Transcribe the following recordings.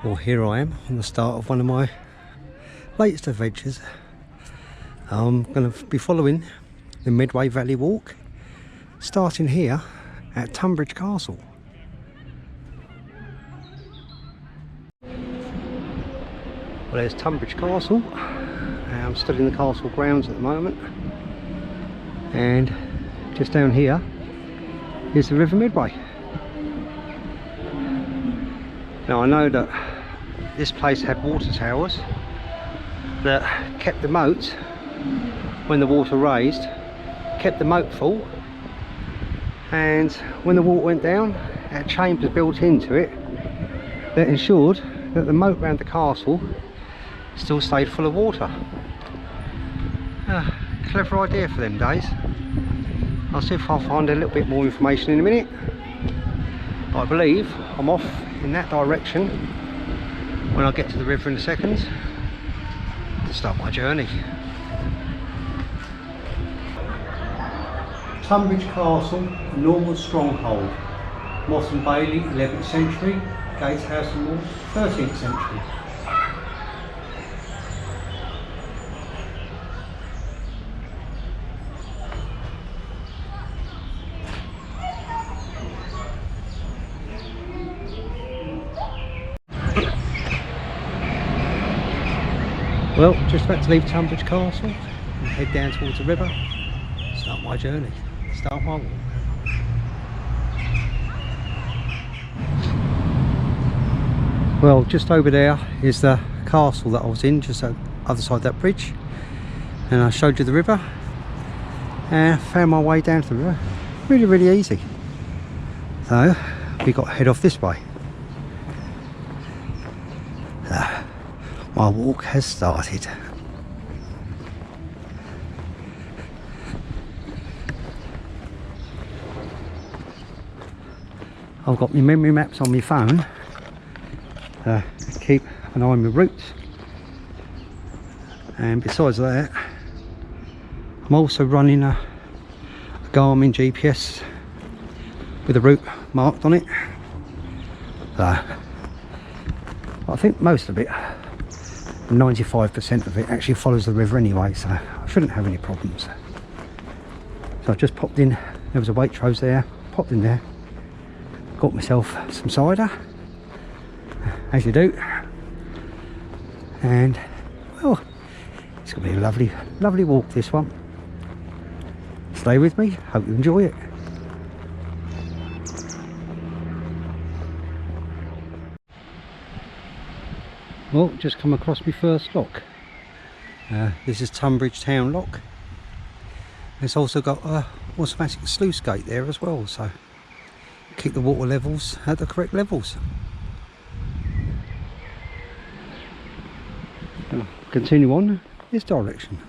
Well, here I am on the start of one of my latest adventures. I'm going to be following the Midway Valley Walk, starting here at Tonbridge Castle. Well, there's Tonbridge Castle. I'm stood in the castle grounds at the moment, and just down here is the River Midway. Now, I know that this place had water towers that kept the moat, when the water raised, kept the moat full, and when the water went down, had chambers built into it that ensured that the moat around the castle still stayed full of water. Clever idea for them days. I'll see if I'll find a little bit more information in a minute. But I believe I'm off in that direction when I get to the river in a second to start my journey. Tonbridge Castle, Norman stronghold. Moss and Bailey, 11th century. Gatehouse and walls, 13th century. Well, just about to leave Tonbridge Castle and head down towards the river, start my journey, start my walk. Well, just over there is the castle that I was in, just on the other side of that bridge, and I showed you the river and found my way down to the river. Really easy. So we got to head off this way. My walk has started. I've got my memory maps on my phone to keep an eye on my route, and besides that I'm also running a Garmin GPS with a route marked on it. So I think most of it, 95% of it, actually follows the river anyway, so I shouldn't have any problems. So I just popped in, there was a Waitrose there, popped in there, got myself some cider, as you do, and well, it's going to be a lovely walk, this one. Stay with me, hope you enjoy it. Well, just come across my first lock. This is Tonbridge Town Lock. It's also got a automatic sluice gate there as well, so keep the water levels at the correct levels. I'll continue on this direction.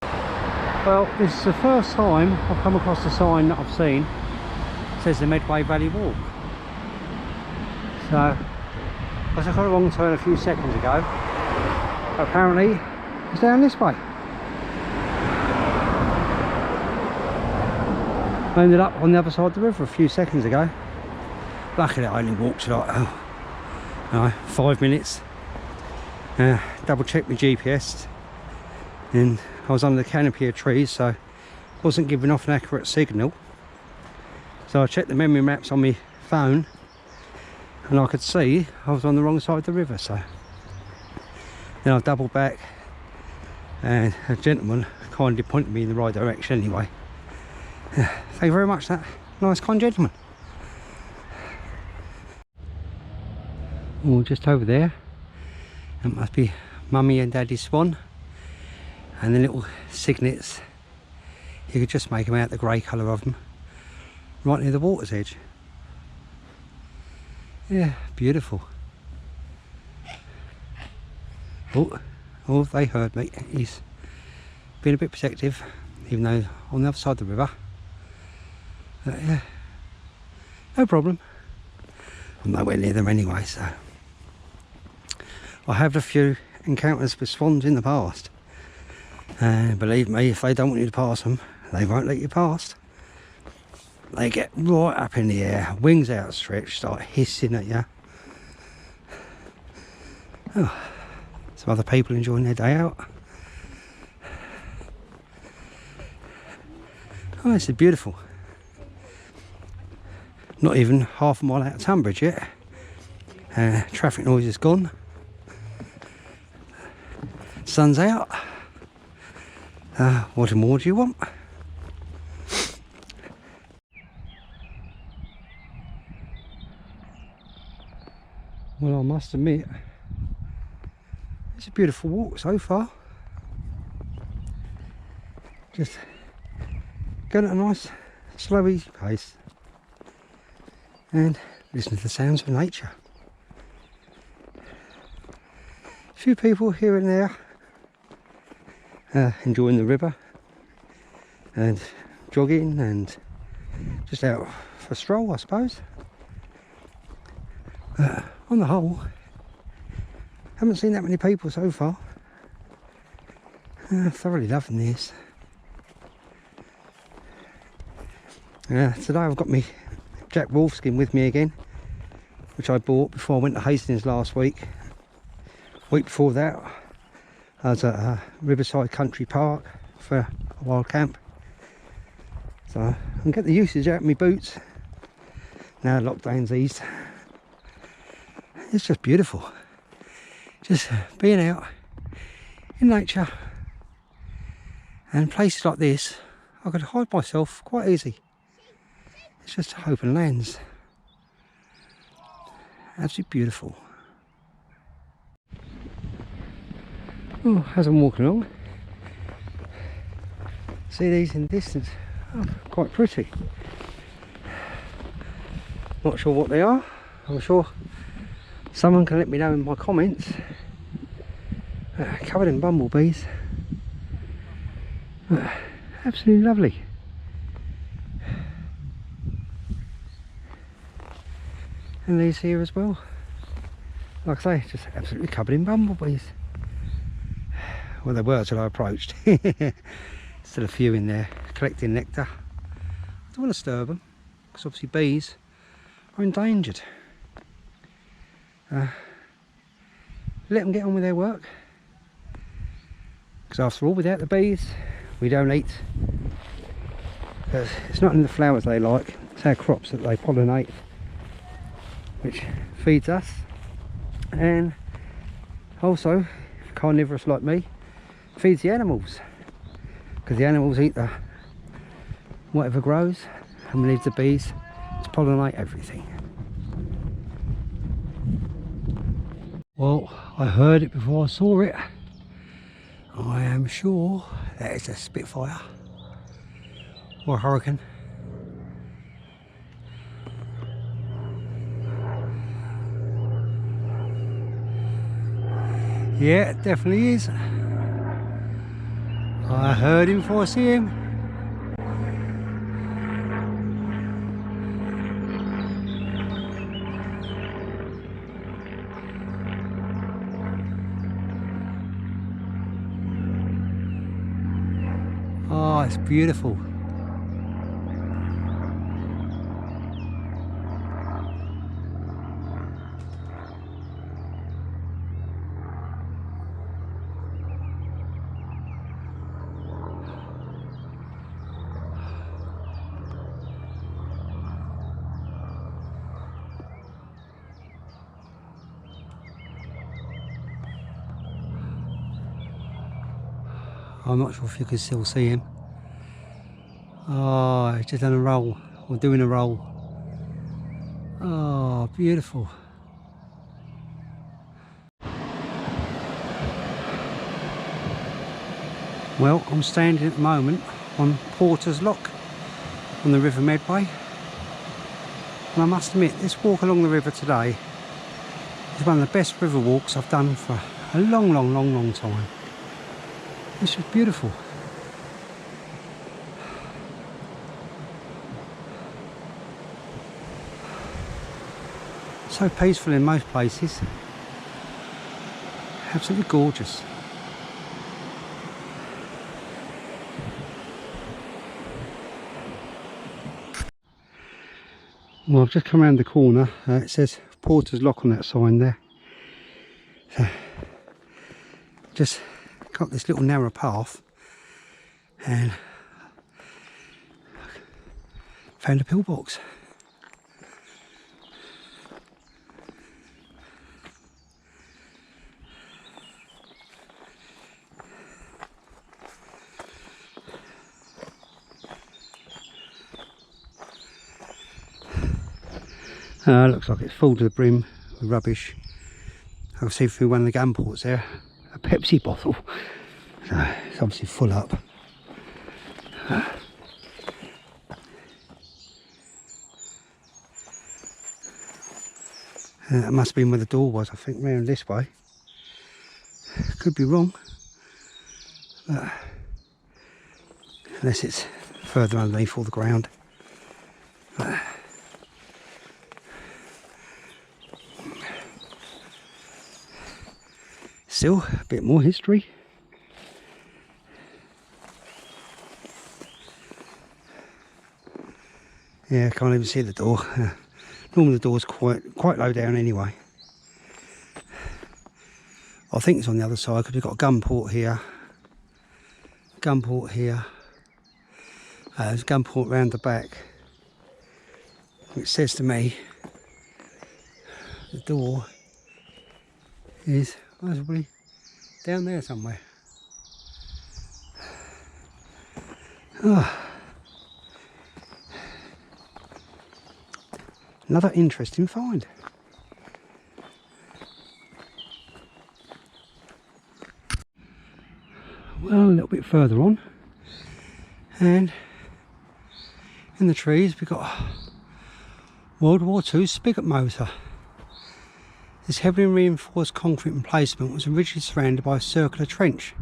Well, this is the first time I've come across a sign that I've seen. It says the Medway Valley Walk. So, I took a wrong turn a few seconds ago. Apparently, it's down this way. I ended up on the other side of the river a few seconds ago. Luckily, I only walked like 5 minutes. Double checked my GPS, and I was under the canopy of trees, so wasn't giving off an accurate signal. So I checked the memory maps on my phone, and I could see I was on the wrong side of the river. So then I doubled back, and a gentleman kindly pointed me in the right direction anyway. Thank you very much, that nice kind gentleman. Oh, just over there, that must be Mummy and Daddy Swan, and the little cygnets, you could just make them out, the grey colour of them, right near the water's edge. Yeah, beautiful. Oh, they heard me. He's been a bit protective, even though on the other side of the river. Yeah, no problem. I'm nowhere near them anyway, so. I have a few encounters with swans in the past, and believe me, if they don't want you to pass them, they won't let you past. They get right up in the air, wings outstretched, start hissing at you. Oh, some other people enjoying their day out. Oh, this is beautiful. Not even half a mile out of Tonbridge yet. Traffic noise is gone. Sun's out. What more do you want? Well, I must admit, it's a beautiful walk so far. Just going at a nice, slow, easy pace and listen to the sounds of nature. A few people here and there enjoying the river and jogging and just out for a stroll, I suppose. On the whole, haven't seen that many people so far. Thoroughly loving this. Today I've got me Jack Wolfskin with me again, which I bought before I went to Hastings last week. Week before that I was at Riverside Country Park for a wild camp, so I can get the usage out of my boots now lockdown's eased. It's just beautiful, just being out in nature, and places like this I could hide myself quite easy. It's just open lands, absolutely beautiful. Oh, as I'm walking along, see these in the distance, oh, quite pretty. Not sure what they are. I'm sure someone can let me know in my comments. Covered in bumblebees. Absolutely lovely. And these here as well. Like I say, just absolutely covered in bumblebees. Well, they were till I approached. Still a few in there collecting nectar. I don't want to disturb them, because obviously bees are endangered. Let them get on with their work, because after all, without the bees we don't eat. It's not in the flowers they like, it's our crops that they pollinate, which feeds us. And also, if carnivorous like me, feeds the animals, because the animals eat the whatever grows and leaves the bees to pollinate everything. Well, I heard it before I saw it. I am sure that is a Spitfire or a Hurricane. Yeah, it definitely is. I heard him before I see him. Oh, it's beautiful. I'm not sure if you can still see him. Oh, he's just done a roll, or doing a roll. Oh, beautiful. Well, I'm standing at the moment on Porter's Lock on the River Medway. And I must admit, this walk along the river today is one of the best river walks I've done for a long time. This is beautiful. So peaceful in most places. Absolutely gorgeous. Well, I've just come around the corner. It says Porter's Lock on that sign there. So, just got this little narrow path and found a pillbox. Looks like it's full to the brim with rubbish. I can see through one of the gun ports there a Pepsi bottle, so it's obviously full up. That must have been where the door was, I think, round this way. Could be wrong, but unless it's further underneath all the ground. Still a bit more history. Yeah, can't even see the door. Normally the door's quite low down anyway. I think it's on the other side because we've got a gun port here. Gun port here. There's a gun port round the back. Which says to me the door is possibly down there somewhere. Oh. Another interesting find. Well, a little bit further on, and in the trees we've got World War II spigot motor. This heavily reinforced concrete emplacement was originally surrounded by a circular trench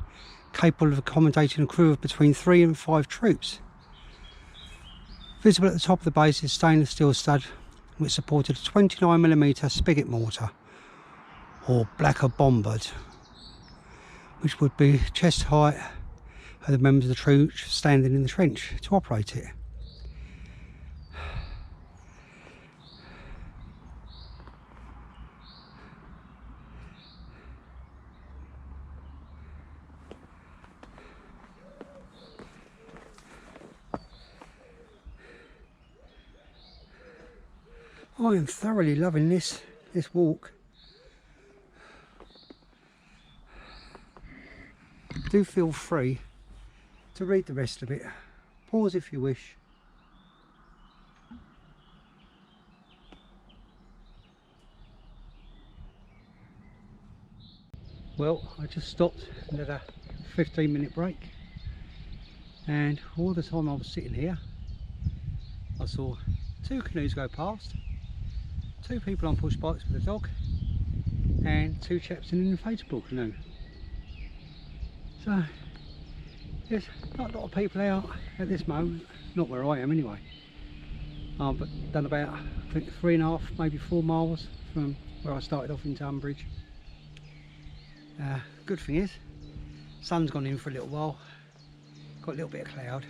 capable of accommodating a crew of between 3 and 5 troops. Visible at the top of the base is stainless steel stud which supported a 29mm spigot mortar, or blacker bombard, which would be chest height of the members of the troops standing in the trench to operate it. I am thoroughly loving this walk. Do feel free to read the rest of it. Pause if you wish. Well, I just stopped and had a 15-minute break, and all the time I was sitting here I saw 2 canoes go past, 2 people on push bikes with a dog, and 2 chaps in an inflatable canoe. So there's not a lot of people out at this moment, not where I am anyway. But done about, I think, 3.5, maybe 4 miles from where I started off in Tonbridge. Good thing is, sun's gone in for a little while, got a little bit of cloud,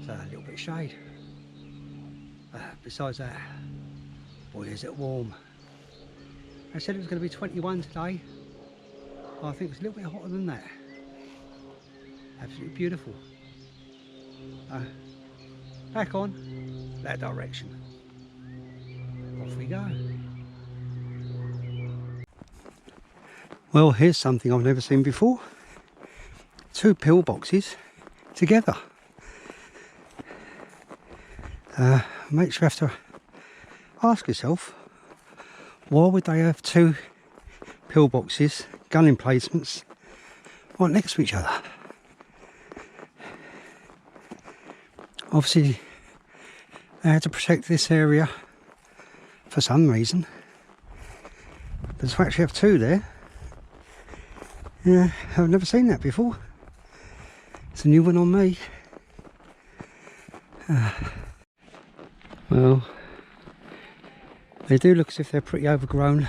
so a little bit of shade. Besides that, boy is it warm. I said it was going to be 21 today. I think it's a little bit hotter than that. Absolutely beautiful. Back on that direction. Off we go. Well, here's something I've never seen before. 2 pillboxes together. Makes you have to ask yourself, why would they have 2 pillboxes, gun emplacements, right next to each other? Obviously they had to protect this area for some reason, but to actually have 2 there, yeah, I've never seen that before. It's a new one on me. Well, they do look as if they're pretty overgrown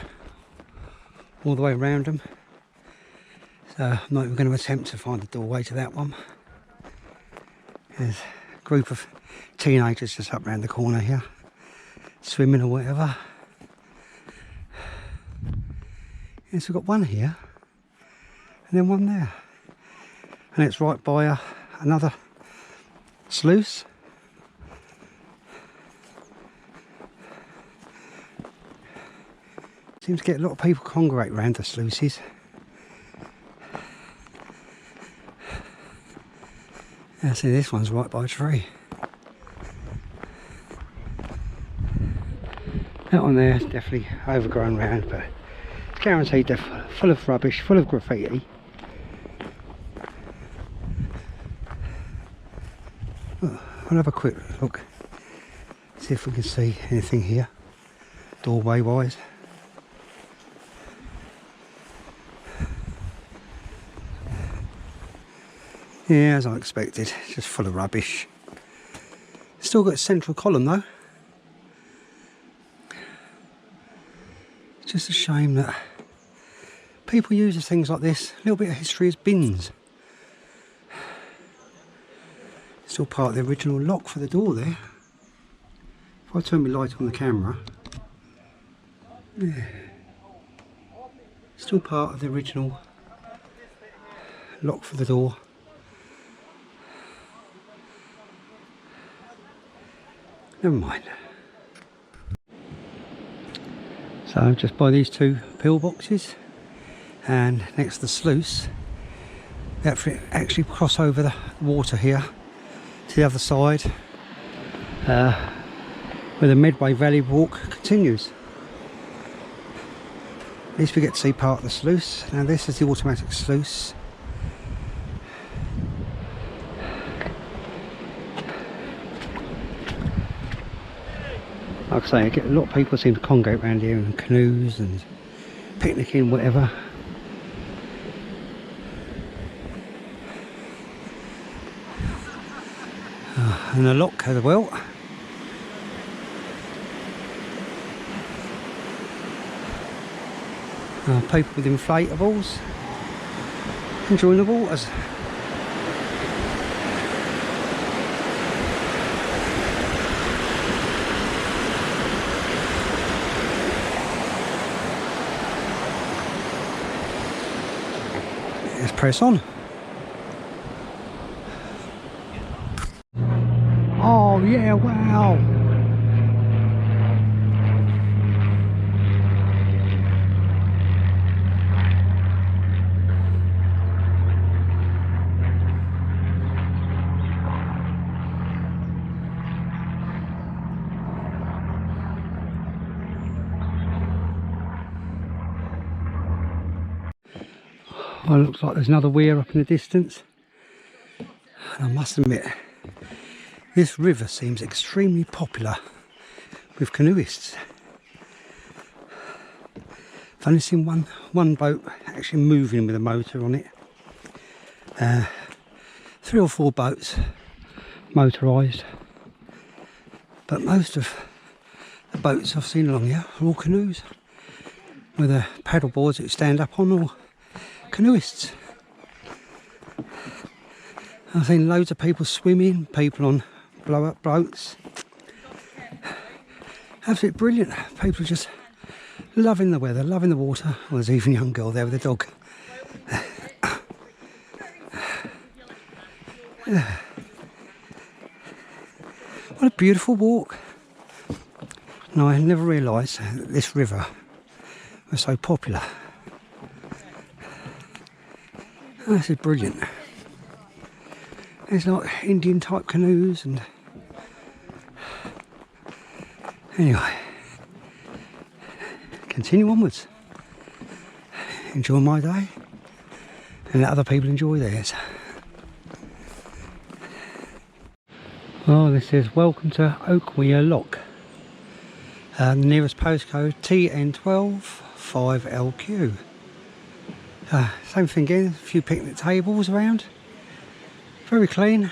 all the way around them, so I'm not even going to attempt to find the doorway to that one. There's a group of teenagers just up round the corner here. swimming or whatever. Yes, we've got one here and then one there, and it's right by another sluice. Seems to get a lot of people congregate around the sluices. Yeah, see, this one's right by a tree. That one there is definitely overgrown round, but it's guaranteed they're full of rubbish, full of graffiti. Oh, I'll have a quick look, see if we can see anything here, doorway wise. Yeah, as I expected, just full of rubbish. Still got a central column though. It's just a shame that people use things like this. A little bit of history as bins. Still part of the original lock for the door there. If I turn my light on the camera, yeah, still part of the original lock for the door. Never mind. So just by these two pillboxes and next to the sluice, we actually cross over the water here to the other side, where the Medway Valley walk continues. At least we get to see part of the sluice. Now this is the automatic sluice. Like I say, I get a lot of people seem to congregate around here in canoes and picnicking, whatever. And the lock as well. People with inflatables enjoying the waters. Let's press on. Oh yeah, wow. Well, it looks like there's another weir up in the distance. And I must admit, this river seems extremely popular with canoeists. I've only seen one boat actually moving with a motor on it. 3 or 4 boats motorised, but most of the boats I've seen along here are all canoes with the paddle boards that you stand up on, or canoeists. I've seen loads of people swimming, people on blow-up boats. Absolutely brilliant. People are just loving the weather, loving the water. Well, there's even a young girl there with a dog. What a beautiful walk. No, I never realised that this river was so popular. Oh, this is brilliant. There's like Indian type canoes and anyway, continue onwards. Enjoy my day and let other people enjoy theirs. Oh, this is welcome to Oakweir Lock. The nearest postcode TN12 5LQ. Same thing again, a few picnic tables around. Very clean.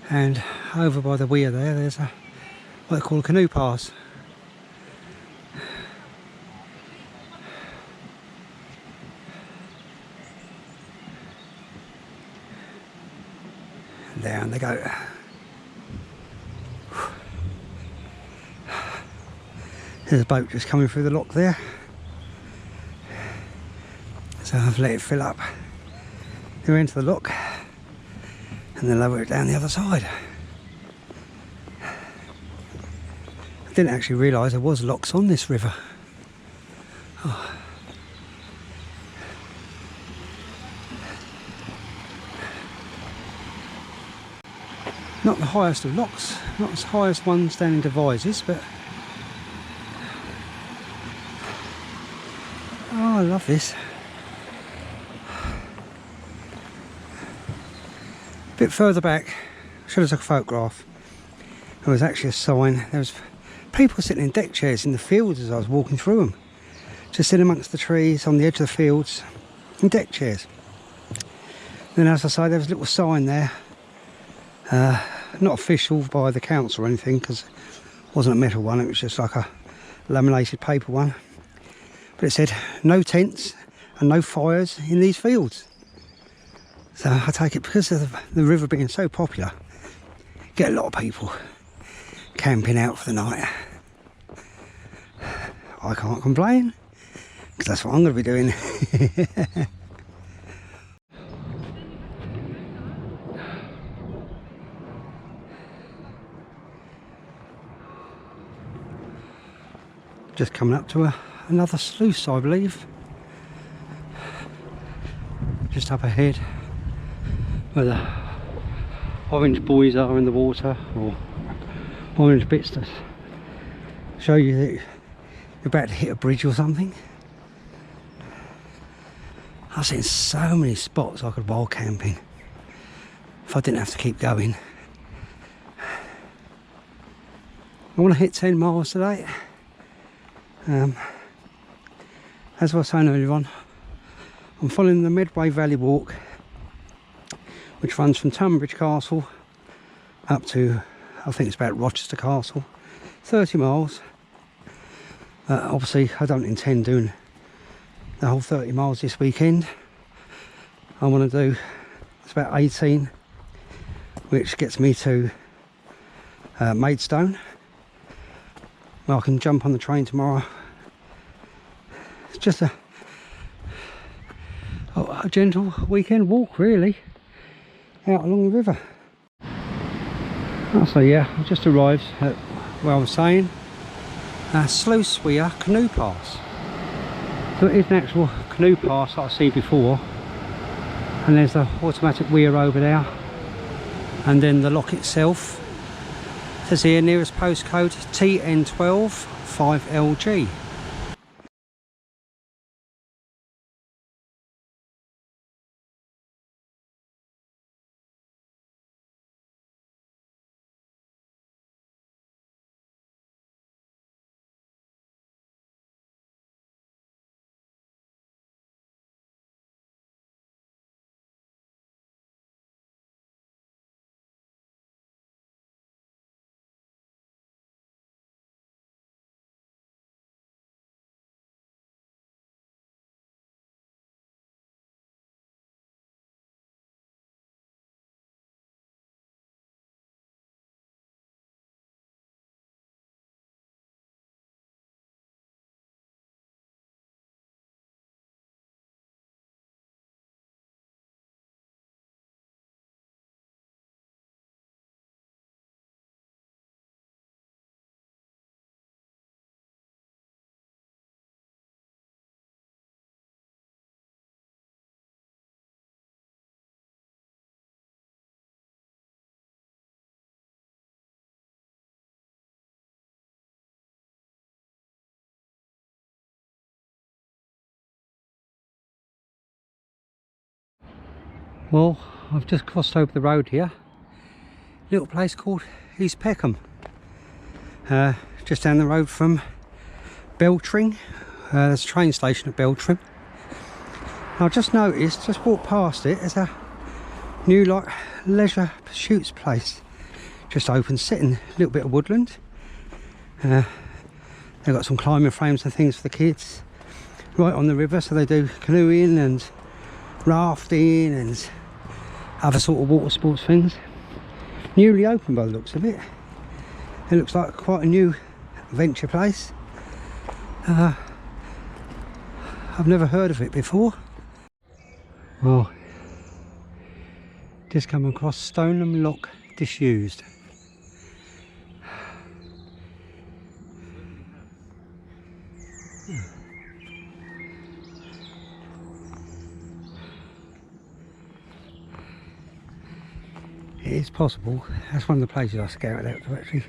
And over by the weir there, there's a what they call a canoe pass. And down they go. There's a boat just coming through the lock there, so I've let it fill up here into the lock and then lower it down the other side. I didn't actually realise there was locks on this river. Oh. Not the highest of locks, not as high as ones down in Devizes, but oh, I love this. A bit further back, should have took a photograph. There was actually a sign. There was people sitting in deck chairs in the fields as I was walking through them, just sitting amongst the trees on the edge of the fields in deck chairs. Then, as I say, there was a little sign there. Not official by the council or anything, because it wasn't a metal one, it was just like a laminated paper one, but it said no tents and no fires in these fields. So I take it because of the river being so popular, get a lot of people camping out for the night. I can't complain, because that's what I'm going to be doing. Just coming up to another sluice, I believe. Just up ahead, where the orange buoys are in the water, or orange bits that show you that you're about to hit a bridge or something. I've seen so many spots I could wild camping if I didn't have to keep going. I want to hit 10 miles today. As I was saying earlier on, I'm following the Medway Valley Walk, which runs from Tonbridge Castle up to, I think it's about Rochester Castle, 30 miles. Obviously I don't intend doing the whole 30 miles this weekend. I want to do, it's about 18, which gets me to Maidstone. Well, I can jump on the train tomorrow. It's just a gentle weekend walk, really, out along the river. So yeah, I just arrived at where I was saying, Sluice canoe pass. So it is an actual canoe pass that I've seen before, and there's the automatic weir over there, and then the lock itself. It says here nearest postcode TN12 5LG. Well, I've just crossed over the road here. Little place called East Peckham. Just down the road from Beltring. There's a train station at Beltring. I've just noticed, just walked past it, there's a new like leisure pursuits place. Just open, sitting, a little bit of woodland. They've got some climbing frames and things for the kids. Right on the river, so they do canoeing and rafting and other sort of water sports things. Newly opened by the looks of it. It looks like quite a new venture place. I've never heard of it before. Well, just come across Stoneham Lock disused. It is possible. That's one of the places I scouted out to actually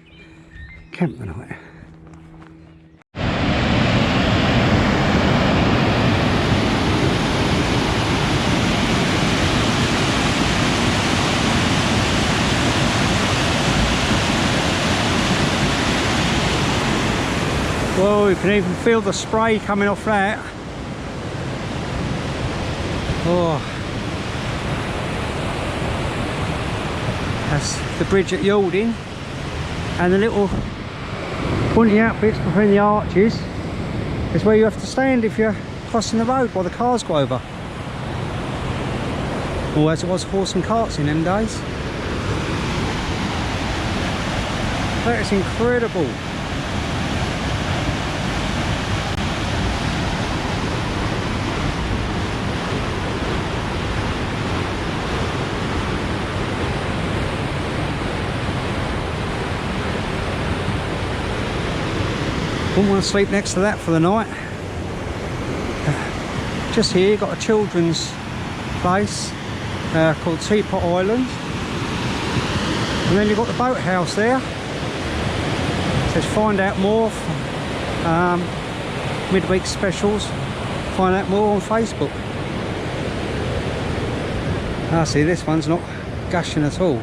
camp the night. Well, you can even feel the spray coming off that. Oh. That's the bridge at Yalding, and the little pointy out bits between the arches is where you have to stand if you're crossing the road while the cars go over. Or as it was, horse and carts in them days. That is incredible. Wouldn't want to sleep next to that for the night. Just here you've got a children's place called Teapot Island, and then you've got the boathouse there. It says find out more from midweek specials, find out more on Facebook. See, this one's not gushing at all.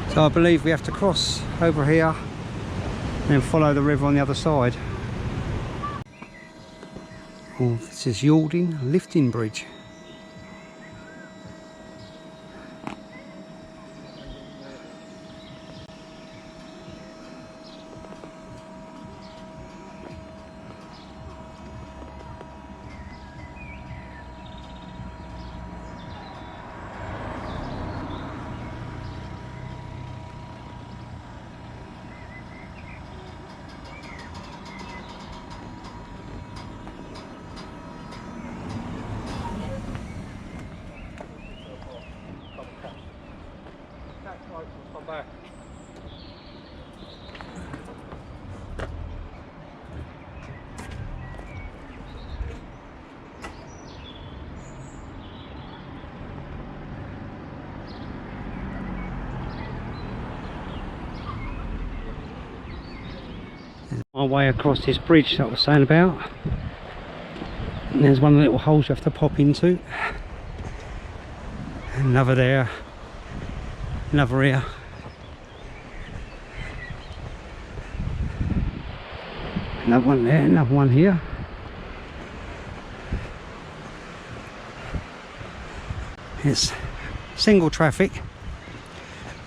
So I believe we have to cross over here and then follow the river on the other side. Oh, this is Yalding Lifting Bridge. My way across this bridge that I was saying about, and there's one of the little holes you have to pop into, another there, another here. Another one there, another one here. It's single traffic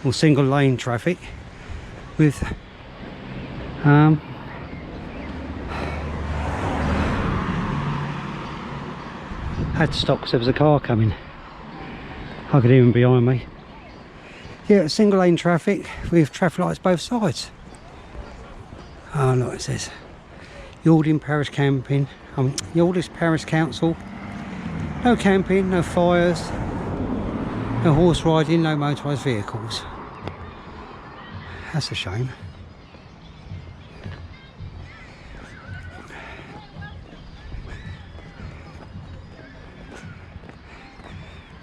or single lane traffic with had to stop because there was a car coming. I could hear him behind me. Yeah, single lane traffic with traffic lights both sides. Oh look, it says Yalding Parish Camping, Yalding Parish Council. No camping, no fires, no horse riding, no motorised vehicles. That's a shame.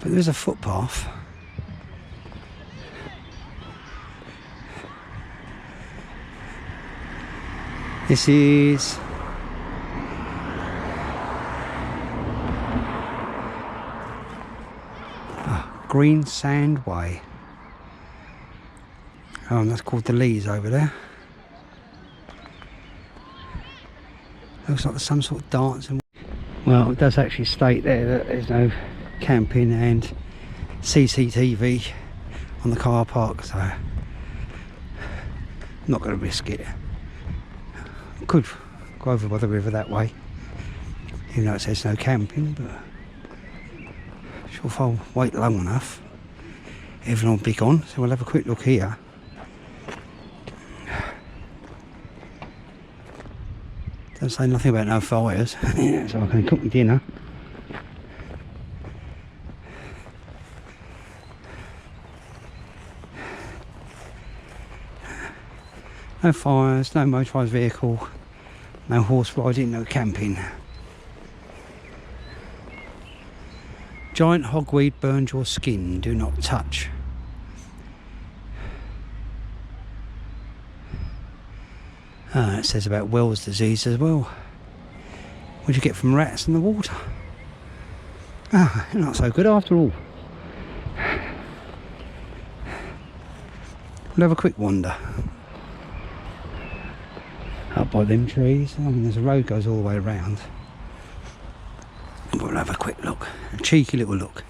But there's a footpath. This is Green Sand Way. Oh, and that's called the Lees over there. Looks like there's some sort of dancing. Well, it does actually state there that there's no camping and CCTV on the car park, so I'm not going to risk it. Could go over by the river that way, even though it says no camping, but sure if I'll wait long enough. even on big on, so we'll have a quick look here. Don't say nothing about no fires, so I can cook my dinner. No fires, no motorised vehicle, no horse riding, no camping. Giant hogweed burns your skin, do not touch. It says about Wells disease as well. What do you get from rats in the water? Not so good after all. We'll have a quick wander. Up by them trees. I mean, there's a road goes all the way around. We'll have a quick look. A cheeky little look.